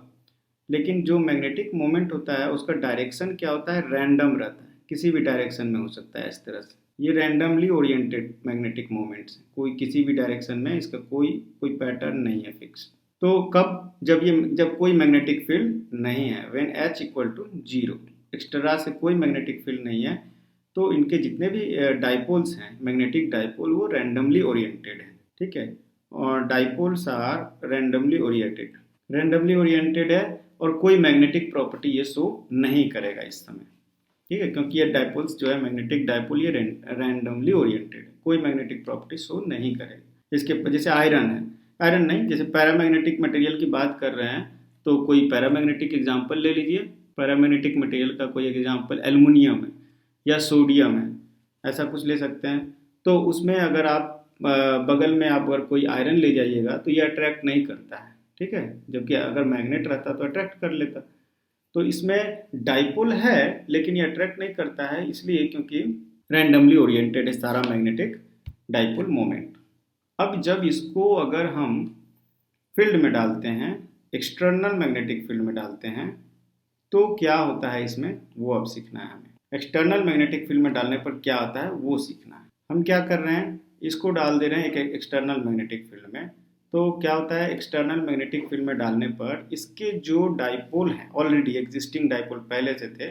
लेकिन जो मैग्नेटिक मोमेंट होता है उसका डायरेक्शन क्या होता है, रैंडम रहता है, किसी भी डायरेक्शन में हो सकता है। इस तरह से ये रैंडमली ओरिएंटेड मैग्नेटिक मोमेंट्स, कोई किसी भी डायरेक्शन में, इसका कोई पैटर्न नहीं है फिक्स। तो कब, जब कोई मैग्नेटिक फील्ड नहीं है, when H equal to 0, extra से कोई मैग्नेटिक फील्ड नहीं है, तो इनके जितने भी डाइपोल्स हैं, मैग्नेटिक डाइपोल, वो रैंडमली ओरिएंटेड है। ठीक है, और डाइपोल्स आर रैंडमली ओरिएंटेड है और कोई मैग्नेटिक प्रॉपर्टी ये शो नहीं करेगा इस समय, ठीक है, क्योंकि ये डाइपोल्स जो है मैग्नेटिक डाइपोल ये रैंडमली ओरिएंटेड है, कोई मैग्नेटिक प्रॉपर्टी शो नहीं करेगा। इसके जैसे आयरन है, आयरन नहीं, जैसे पैरामैग्नेटिक मटेरियल की बात कर रहे हैं तो कोई पैरामैग्नेटिक एग्जांपल ले लीजिए। पैरामैग्नेटिक मटेरियल का कोई एग्जांपल एल्युमिनियम है या सोडियम है, ऐसा कुछ ले सकते हैं। तो उसमें अगर आप बगल में आप अगर कोई आयरन ले जाइएगा तो ये अट्रैक्ट नहीं करता है, ठीक है, जबकि अगर मैग्नेट रहता तो अट्रैक्ट कर लेता। तो इसमें डाइपोल है लेकिन ये अट्रैक्ट नहीं करता है, इसलिए क्योंकि रैंडमली ओरिएंटेड है सारा मैग्नेटिक डाइपोल मोमेंट। अब जब इसको अगर हम फील्ड में डालते हैं, एक्सटर्नल मैग्नेटिक फील्ड में डालते हैं, तो क्या होता है इसमें वो अब सीखना है हमें। एक्सटर्नल मैग्नेटिक फील्ड में डालने पर क्या होता है वो सीखना है। हम क्या कर रहे हैं, इसको डाल दे रहे हैं एक एक्सटर्नल मैग्नेटिक फील्ड में, तो क्या होता है एक्सटर्नल मैग्नेटिक फील्ड में डालने पर इसके जो डाइपोल हैं, ऑलरेडी एग्जिस्टिंग डाइपोल पहले से थे,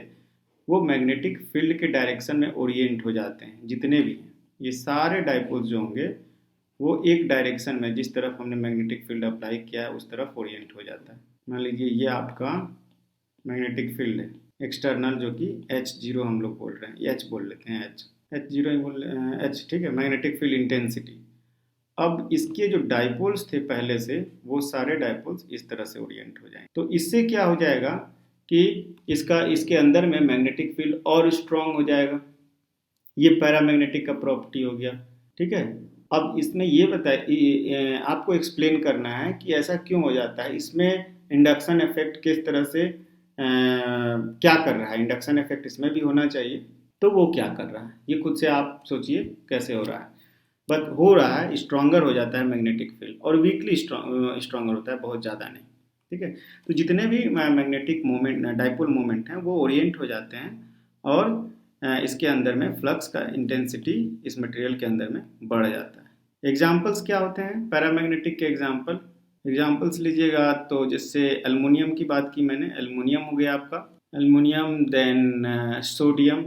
वो मैग्नेटिक फील्ड के डायरेक्शन में ओरिएंट हो जाते हैं। जितने भी हैं ये सारे डाइपोल्स जो होंगे वो एक डायरेक्शन में, जिस तरफ हमने मैग्नेटिक फील्ड अप्लाई किया है उस तरफ ओरिएंट हो जाता है। मान लीजिए ये आपका मैग्नेटिक फील्ड है एक्सटर्नल, जो कि H0 हम लोग बोल रहे हैं, H बोल लेते हैं, H0 ही बोल H, ठीक है, मैग्नेटिक फील्ड इंटेंसिटी। अब इसके जो डाइपोल्स थे पहले से, वो सारे डाइपोल्स इस तरह से ओरिएंट हो जाएंगे। तो इससे क्या हो जाएगा कि इसके अंदर में मैग्नेटिक फील्ड और स्ट्रांग हो जाएगा। ये पैरामैग्नेटिक का प्रॉपर्टी हो गया, ठीक है। अब इसमें ये बताइए, आपको एक्सप्लेन करना है कि ऐसा क्यों हो जाता है, इसमें इंडक्शन इफेक्ट किस तरह से क्या कर रहा है। इंडक्शन इफेक्ट इसमें भी होना चाहिए, तो वो क्या कर रहा है ये खुद से आप सोचिए कैसे हो रहा है। बट हो रहा है, स्ट्रांगर हो जाता है मैग्नेटिक फील्ड और वीकली स्ट्रांगर होता है, बहुत ज़्यादा नहीं, ठीक है। तो जितने भी मैग्नेटिक मोमेंट डाइपोल मोमेंट हैं वो ओरिएंट हो जाते हैं और इसके अंदर में फ्लक्स का इंटेंसिटी इस मटेरियल के अंदर में बढ़ जाता है। एग्जाम्पल्स क्या होते हैं पैरामैग्नेटिक के एग्जाम्पल्स लीजिएगा तो जैसे एल्युमिनियम की बात की मैंने, एल्युमिनियम हो गया आपका, aluminium, then sodium,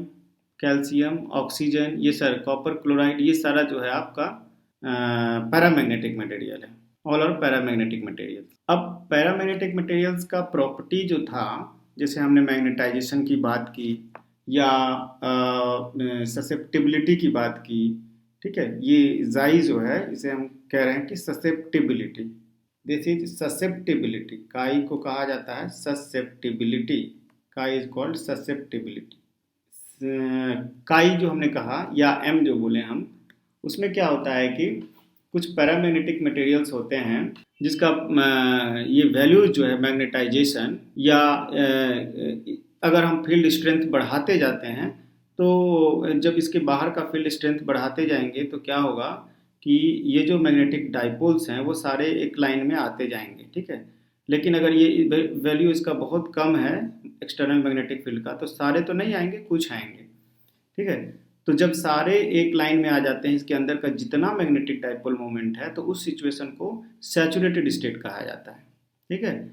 calcium, oxygen, ये सर कॉपर क्लोराइड, ये सारा जो है आपका पैरामैग्नेटिक मटेरियल है, ऑल आर पैरामैग्नेटिक मटेरियल। अब पैरामैग्नेटिक मटेरियल्स का प्रॉपर्टी जो था, जैसे हमने मैग्नेटाइजेशन की बात की या ससेप्टिबिलिटी की बात की, ठीक है, ये जाई जो है इसे हम कह रहे हैं कि ससेप्टिबिलिटी, दिस इज ससेप्टिबिलिटी, काई को कहा जाता है ससेप्टिबिलिटी, काई इज कॉल्ड ससेप्टिबिलिटी। काई जो हमने कहा या एम जो बोले हम, उसमें क्या होता है कि कुछ पैरामैग्नेटिक मटेरियल्स होते हैं जिसका ये वैल्यू जो है मैग्नेटाइजेशन या अगर हम फील्ड स्ट्रेंथ बढ़ाते जाते हैं तो जब इसके बाहर का फील्ड स्ट्रेंथ बढ़ाते जाएंगे तो क्या होगा कि ये जो मैग्नेटिक डाइपोल्स हैं वो सारे एक लाइन में आते जाएंगे, ठीक है। लेकिन अगर ये वैल्यू इसका बहुत कम है एक्सटर्नल मैग्नेटिक फील्ड का, तो सारे तो नहीं आएंगे, कुछ आएंगे, ठीक है। तो जब सारे एक लाइन में आ जाते हैं, इसके अंदर का जितना मैग्नेटिक डाइपोल मोमेंट है, तो उस सिचुएशन को सैचुरेटेड स्टेट कहा जाता है, ठीक है।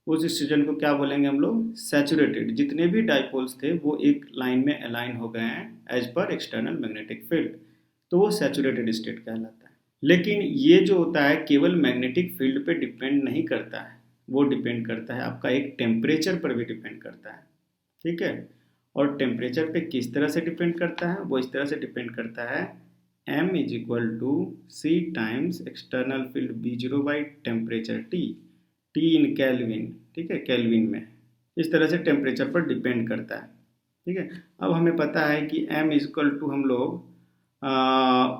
उस सिचुएशन को क्या बोलेंगे हम लोग, सैचुरेटेड। जितने भी डाइपोल्स थे वो एक लाइन में अलाइन हो गए हैं as per external magnetic field, तो वो सैचुरेटेड स्टेट कहलाता है। लेकिन ये जो होता है केवल मैग्नेटिक फील्ड पे डिपेंड नहीं करता है, वो डिपेंड करता है आपका एक टेम्परेचर पर भी डिपेंड करता है, ठीक है। और टेम्परेचर पे किस तरह से डिपेंड करता है, वो इस तरह से डिपेंड करता है m is equal to C times external field B0 by temperature T in kelvin, ठीक है, केल्विन में, इस तरह से टेम्परेचर पर डिपेंड करता है, ठीक है। अब हमें पता है कि m इज इक्वल टू हम लोग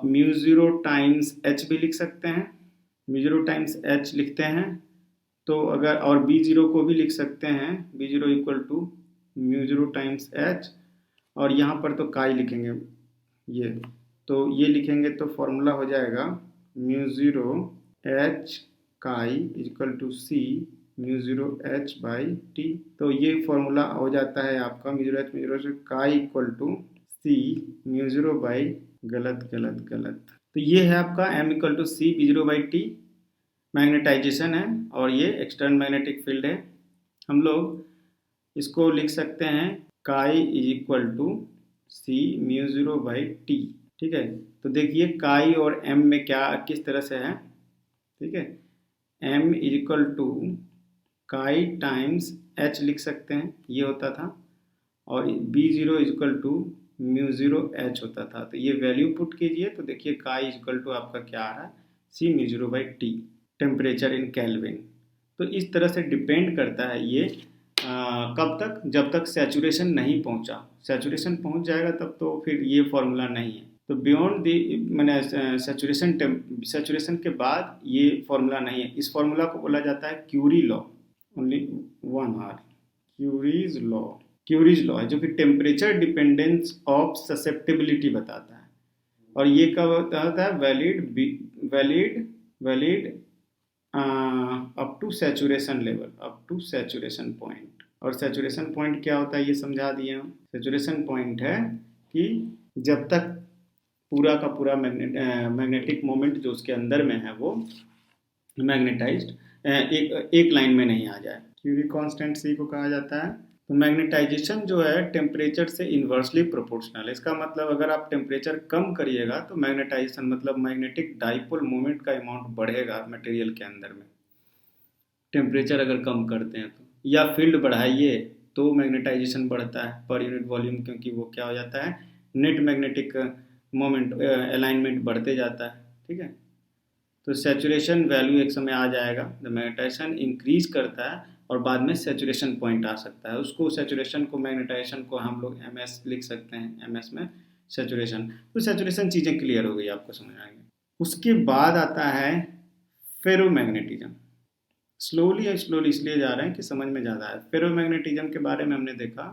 म्यू0 टाइम्स h भी लिख सकते हैं, म्यू0 टाइम्स h लिखते हैं, तो अगर और B0 को भी लिख सकते हैं, B0 इक्वल टू म्यू0 टाइम्स h, और यहाँ पर तो काई लिखेंगे, ये तो ये लिखेंगे तो फॉर्मूला हो जाएगा म्यू0 h काई इक्वल टू सी म्यू0 h बाई टी। तो ये फॉर्मूला हो जाता है आपका म्यू0 h म्यू0 से काई इक्वल टू सी म्यू0 बाई गलत गलत गलत, तो ये है आपका m equal to C B0 by T magnetization है और ये एक्सटर्नल मैग्नेटिक फील्ड है। हम लोग इसको लिख सकते हैं काई इज इक्वल टू सी म्यू0 बाई टी, ठीक है। तो देखिए काई और m में क्या किस तरह से है, ठीक है। m is equal to chi times h लिख सकते हैं, ये होता था, और b0 is equal to mu zero h होता था। तो ये वैल्यू पुट कीजिए तो देखिए काई इज इक्वल टू आपका क्या आ रहा है, c mu zero by T, temperature in kelvin. तो इस तरह से डिपेंड करता है ये कब तक, जब तक सैचुरेशन नहीं पहुंचा। सैचुरेशन पहुंच जाएगा तब तो फिर ये फॉर्मूला नहीं है। तो बियॉन्ड दी मैंने सैचुरेशन के बाद ये फॉर्मूला नहीं है। इस फॉर्मूला को बोला जाता है Curie law, only one R, Curie's law है, जो कि टेम्परेचर डिपेंडेंस ऑफ ससेप्टेबिलिटी बताता है। और ये कब होता है, valid up to saturation level, up to saturation point. और सैचुरेशन पॉइंट क्या होता है ये समझा दिए हम। सैचुरेशन पॉइंट है कि जब तक पूरा का पूरा मैग्नेटिक मोमेंट जो उसके अंदर में है वो मैग्नेटाइज्ड एक लाइन में नहीं आ जाए। क्यूरी कांस्टेंट सी को कहा जाता है। तो मैग्नेटाइजेशन जो है टेम्परेचर से इन्वर्सली प्रोपोर्शनल है। इसका मतलब अगर आप टेम्परेचर कम करिएगा तो मैग्नेटाइजेशन मतलब मैग्नेटिक डाइपोल मोमेंट का अमाउंट बढ़ेगा मटेरियल के अंदर में। टेम्परेचर अगर कम करते हैं तो, या फील्ड बढ़ाइए तो मैग्नेटाइजेशन बढ़ता है पर यूनिट वॉल्यूम, क्योंकि वो क्या हो जाता है, नेट मैग्नेटिक मोमेंट अलाइनमेंट बढ़ते जाता है। ठीक है। तो सैचुरेशन वैल्यू एक समय आ जाएगा, जब मैग्नेटाइजेशन इंक्रीज करता है और बाद में सैचुरेशन पॉइंट आ सकता है। उसको सैचुरेशन को, मैग्नेटाइजेशन को हम लोग MS लिख सकते हैं, MS में सैचुरेशन। तो सैचुरेशन चीज़ें क्लियर हो गई, आपको समझ आएंगे। उसके बाद आता है फेरोमैग्नेटिज्म। स्लोली इसलिए जा रहे हैं कि समझ में ज़्यादा है। फेरोमैग्नेटिज्म के बारे में हमने देखा।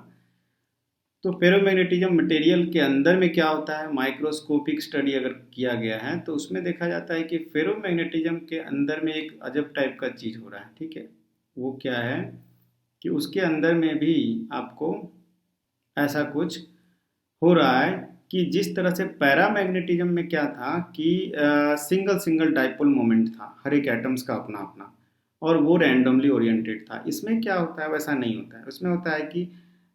तो फेरोमैग्नेटिज्म मटेरियल के अंदर में क्या होता है, माइक्रोस्कोपिक स्टडी अगर किया गया है तो उसमें देखा जाता है कि फेरोमैग्नेटिज्म के अंदर में एक अजब टाइप का चीज़ हो रहा है। ठीक है। वो क्या है कि उसके अंदर में भी आपको ऐसा कुछ हो रहा है कि जिस तरह से पैरामैग्नेटिज्म में क्या था कि सिंगल डाइपोल मोमेंट था, हर एक एटम्स का अपना अपना, और वो रैंडमली ओरिएंटेड था। इसमें क्या होता है, वैसा नहीं होता है। उसमें होता है कि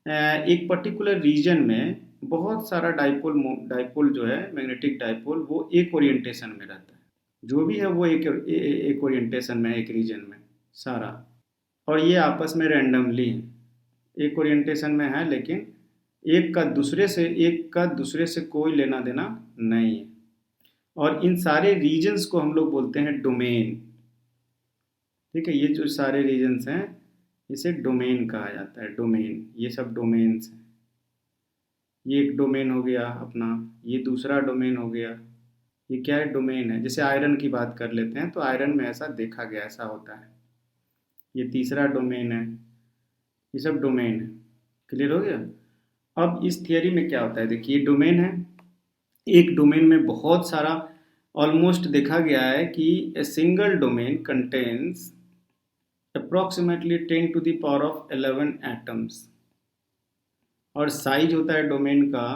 एक पर्टिकुलर रीजन में बहुत सारा डाइपोल जो है, मैग्नेटिक डाइपोल, वो एक ओरिएंटेशन में रहता है। जो भी है वो एक ओरिएंटेशन में, एक रीजन में सारा, और ये आपस में रैंडमली है, एक ओरिएंटेशन में है, लेकिन एक का दूसरे से कोई लेना देना नहीं है। और इन सारे रीजन्स को हम लोग बोलते हैं डोमेन। ठीक है। ये जो सारे रीजन्स हैं इसे डोमेन कहा जाता है, डोमेन। ये सब डोमेन्स हैं। ये एक डोमेन हो गया अपना, ये दूसरा डोमेन हो गया। ये क्या है, डोमेन है। जैसे आयरन की बात कर लेते हैं तो आयरन में ऐसा देखा गया, ऐसा होता है। ये तीसरा डोमेन है। ये सब डोमेन है। क्लियर हो गया। अब इस थियरी में क्या होता है, देखिए डोमेन है, एक डोमेन में बहुत सारा, ऑलमोस्ट देखा गया है कि a single domain contains approximately 10 to the power of 11 atoms, और साइज होता है डोमेन का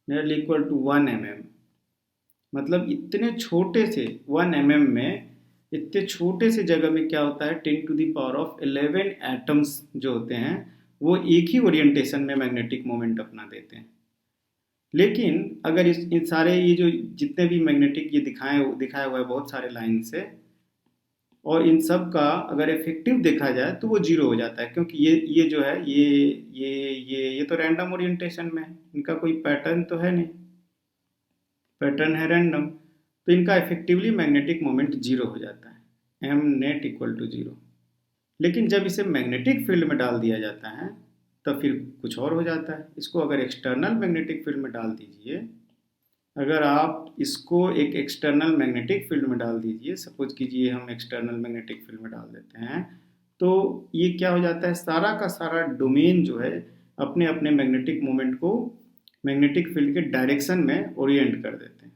नियरली इक्वल टू 1 mm। मतलब इतने छोटे से 1 mm में, इतने छोटे से जगह में क्या होता है, 10 to the power of 11 atoms जो होते हैं वो एक ही ओरिएंटेशन में मैग्नेटिक मोमेंट अपना देते हैं। लेकिन अगर इन सारे ये जो जितने भी मैग्नेटिक ये दिखाया हुआ है बहुत सारे लाइन से, और इन सब का अगर इफेक्टिव देखा जाए तो वो जीरो हो जाता है, क्योंकि ये जो है ये तो रैंडम ओरिएंटेशन में है, इनका कोई पैटर्न तो है नहीं, पैटर्न है रैंडम, तो इनका इफेक्टिवली मैग्नेटिक मोमेंट जीरो हो जाता है, m net equal to zero. लेकिन जब इसे मैग्नेटिक फील्ड में डाल दिया जाता है तब फिर कुछ और हो जाता है। इसको अगर एक्सटर्नल मैग्नेटिक फील्ड में डाल दीजिए, अगर आप इसको एक एक्सटर्नल मैग्नेटिक फील्ड में डाल दीजिए, सपोज कीजिए हम एक्सटर्नल मैग्नेटिक फील्ड में डाल देते हैं, तो ये क्या हो जाता है, सारा का सारा डोमेन जो है अपने अपने मैग्नेटिक मोमेंट को मैग्नेटिक फील्ड के डायरेक्शन में ओरिएंट कर देते हैं।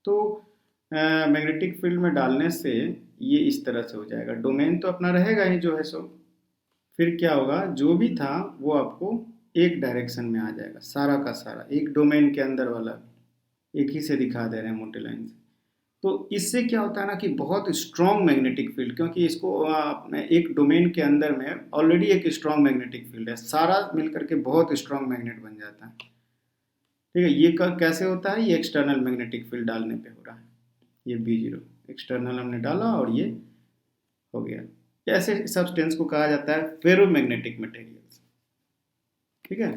तो मैग्नेटिक फील्ड में डालने से ये इस तरह से हो जाएगा, डोमेन तो अपना रहेगा ही जो है सो, फिर क्या होगा, जो भी था वो आपको एक डायरेक्शन में आ जाएगा, सारा का सारा एक डोमेन के अंदर वाला एक ही से दिखा दे रहे हैं मोटे लाइन से। तो इससे क्या होता है ना कि बहुत स्ट्रॉन्ग मैग्नेटिक फील्ड, क्योंकि इसको एक डोमेन के अंदर में ऑलरेडी एक स्ट्रॉन्ग मैग्नेटिक फील्ड है, सारा मिलकर के बहुत स्ट्रॉन्ग मैग्नेट बन जाता है। ठीक है। ये कैसे होता है, ये एक्सटर्नल मैग्नेटिक फील्ड डालने पे हो रहा है, ये B0। एक्सटर्नल हमने डाला और ये हो गया। ऐसे सब्सटेंस को कहा जाता है फेरोमैग्नेटिक मटेरियल्स। ठीक है,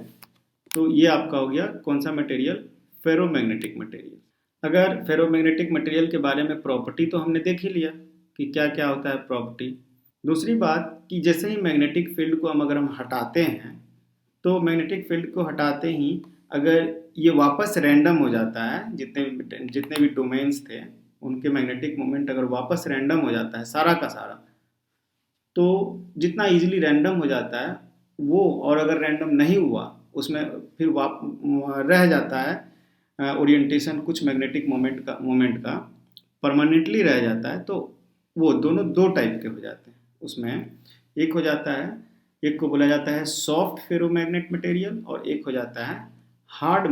तो ये आपका हो गया कौन सा मटेरियल, फेरोमैग्नेटिक मटेरियल। अगर फेरोमैग्नेटिक मटेरियल के बारे में प्रॉपर्टी तो हमने देख ही लिया कि क्या क्या होता है प्रॉपर्टी। दूसरी बात कि जैसे ही मैग्नेटिक फील्ड को अगर हम हटाते हैं तो मैग्नेटिक फील्ड को हटाते ही अगर ये वापस रैंडम हो जाता है, जितने भी डोमेन्स थे उनके मैग्नेटिक मोमेंट अगर वापस रैंडम हो जाता है सारा का सारा, तो जितना इजीली रैंडम हो जाता है वो, और अगर रैंडम नहीं हुआ उसमें फिर रह जाता है ओरिएंटेशन कुछ मैग्नेटिक मोमेंट का परमानेंटली रह जाता है, तो वो दोनों दो टाइप के हो जाते हैं। उसमें एक हो जाता है, एक को बोला जाता है सॉफ्ट फेरोमैग्नेट मटेरियल और एक हो जाता है हार्ड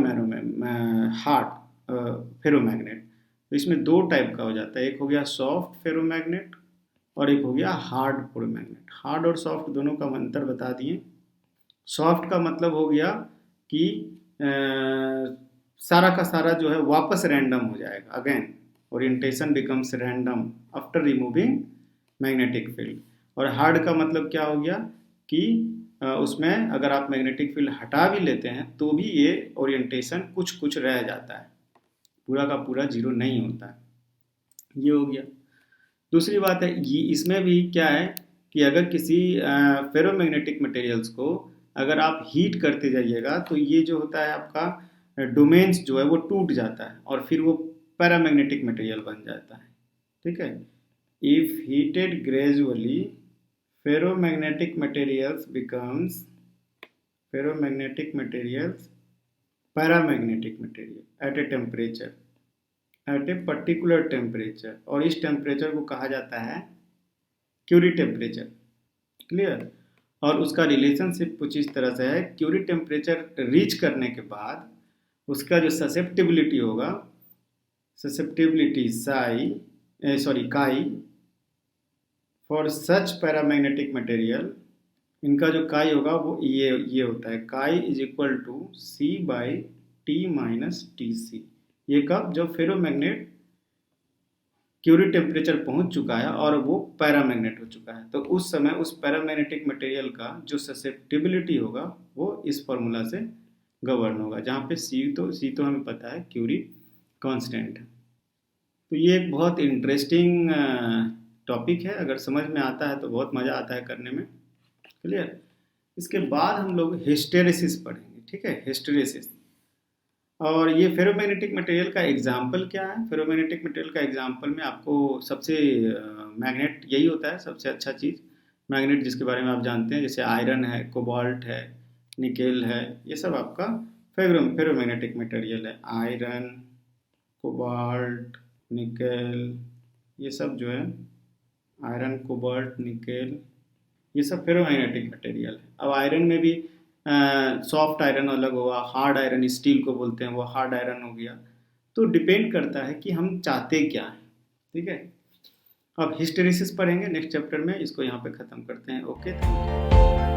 फेरोमैग्नेट। तो इसमें दो टाइप का हो जाता है, एक हो गया सॉफ्ट फेरोमैग्नेट और एक हो गया हार्ड फेरोमैग्नेट। हार्ड और सॉफ्ट दोनों का अंतर बता दिए। सॉफ्ट का मतलब हो गया कि सारा का सारा जो है वापस रैंडम हो जाएगा, again orientation becomes random after removing magnetic field. और हार्ड का मतलब क्या हो गया कि उसमें अगर आप मैग्नेटिक फील्ड हटा भी लेते हैं तो भी ये ओरिएंटेशन कुछ कुछ रह जाता है, पूरा का पूरा जीरो नहीं होता है। ये हो गया। दूसरी बात है ये इसमें भी क्या है कि अगर किसी फेरोमैग्नेटिक मटेरियल्स को अगर आप हीट करते जाइएगा तो ये जो होता है आपका डोमेन्स जो है वो टूट जाता है और फिर वो पैरामैग्नेटिक मटेरियल बन जाता है। ठीक है, if heated gradually ferromagnetic materials becomes paramagnetic material at a particular temperature, और इस टेम्परेचर को कहा जाता है क्यूरी टेम्परेचर। क्लियर। और उसका रिलेशनशिप कुछ इस तरह से है, क्यूरी टेम्परेचर रीच करने के बाद उसका जो ससेप्टिबिलिटी होगा, काई फॉर सच पैरामैग्नेटिक मटेरियल, इनका जो काई होगा वो ये होता है, काई इज इक्वल टू C/T-TC। ये कब, जब फेरोमैग्नेट क्यूरी टेम्परेचर पहुंच चुका है और वो पैरामैग्नेट हो चुका है, तो उस समय उस पैरामैग्नेटिक मटेरियल का जो ससेप्टिबिलिटी होगा वो इस फॉर्मूला से गवर्न होगा, जहाँ पे C तो हमें पता है क्यूरी कांस्टेंट है। तो ये एक बहुत इंटरेस्टिंग टॉपिक है, अगर समझ में आता है तो बहुत मज़ा आता है करने में। क्लियर। इसके बाद हम लोग हिस्टेरेसिस पढ़ेंगे। ठीक है, हिस्टेरेसिस। और ये फेरोमैग्नेटिक मटेरियल का एग्जाम्पल क्या है, फेरोमैग्नेटिक मटेरियल का एग्जाम्पल में आपको सबसे मैग्नेट यही होता है, सबसे अच्छा चीज़ मैग्नेट जिसके बारे में आप जानते हैं, जैसे आयरन है, कोबाल्ट है, निकेल है, ये सब आपका फेरोमैग्नेटिक मटेरियल है। आयरन, कोबाल्ट, निकेल, ये सब जो है आयरन, कोबाल्ट, निकेल, ये सब फेरोमैग्नेटिक मटेरियल है। अब आयरन में भी सॉफ्ट आयरन अलग होगा, हार्ड आयरन स्टील को बोलते हैं, वो हार्ड आयरन हो गया। तो डिपेंड करता है कि हम चाहते क्या हैं। ठीक है, अब हिस्टेरेसिस पढ़ेंगे नेक्स्ट चैप्टर में, इसको यहाँ पे ख़त्म करते हैं। Okay, thank you.